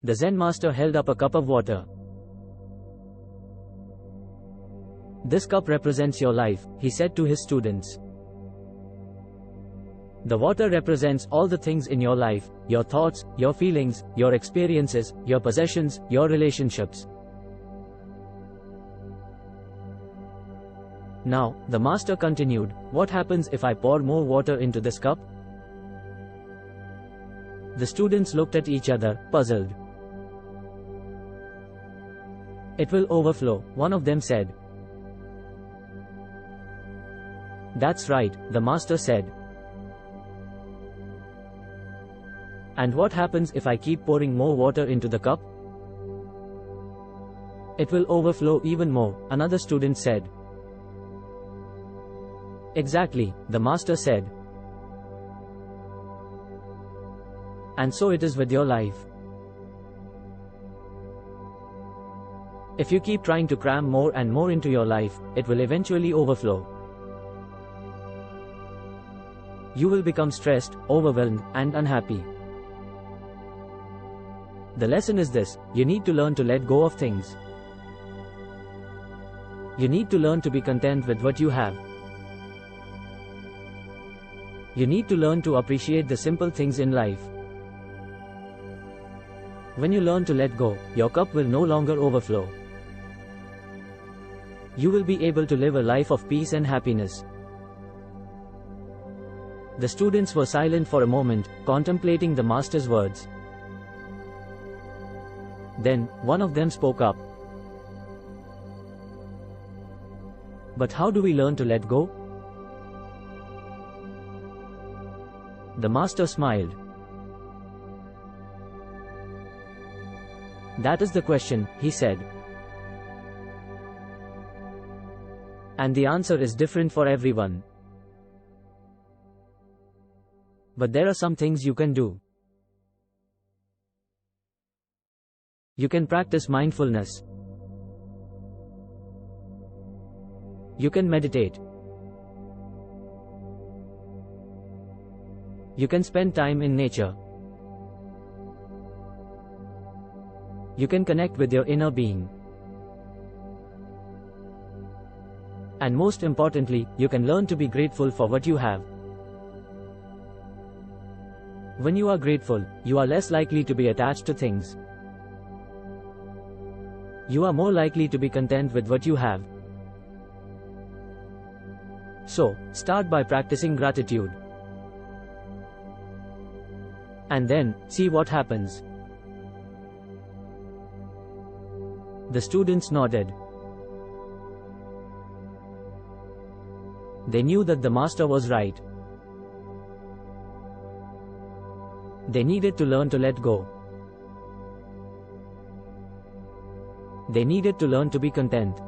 The Zen Master held up a cup of water. "This cup represents your life," he said to his students. "The water represents all the things in your life, your thoughts, your feelings, your experiences, your possessions, your relationships." Now, the Master continued, "What happens if I pour more water into this cup?" The students looked at each other, puzzled. "It will overflow," one of them said. "That's right," the Master said. "And what happens if I keep pouring more water into the cup?" "It will overflow even more," another student said. "Exactly," the Master said. "And so it is with your life. If you keep trying to cram more and more into your life, it will eventually overflow. You will become stressed, overwhelmed, and unhappy. The lesson is this: you need to learn to let go of things. You need to learn to be content with what you have. You need to learn to appreciate the simple things in life. When you learn to let go, your cup will no longer overflow. You will be able to live a life of peace and happiness." The students were silent for a moment, contemplating the Master's words. Then, one of them spoke up. "But how do we learn to let go?" The Master smiled. "That is the question," he said. "And the answer is different for everyone. But there are some things you can do. You can practice mindfulness. You can meditate. You can spend time in nature. You can connect with your inner being. And most importantly, you can learn to be grateful for what you have. When you are grateful, you are less likely to be attached to things. You are more likely to be content with what you have. So, start by practicing gratitude. And then, see what happens." The students nodded. They knew that the Master was right. They needed to learn to let go. They needed to learn to be content.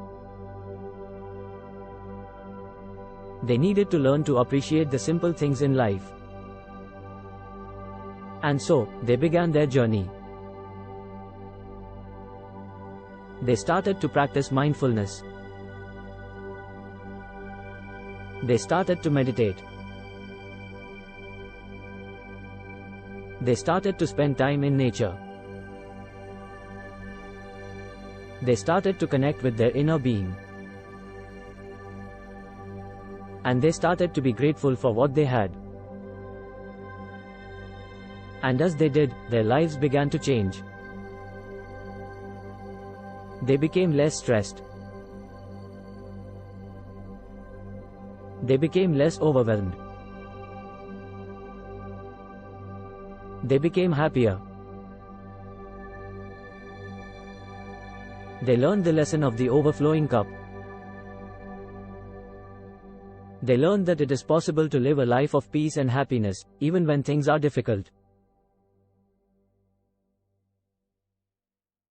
They needed to learn to appreciate the simple things in life. And so, they began their journey. They started to practice mindfulness. They started to meditate. They started to spend time in nature. They started to connect with their inner being. And they started to be grateful for what they had. And as they did, their lives began to change. They became less stressed. They became less overwhelmed. They became happier. They learned the lesson of the overflowing cup. They learned that it is possible to live a life of peace and happiness, even when things are difficult.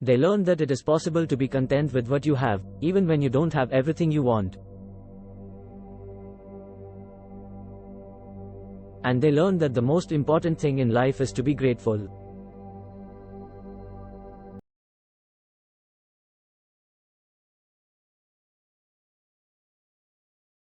They learned that it is possible to be content with what you have, even when you don't have everything you want. And they learned that the most important thing in life is to be grateful.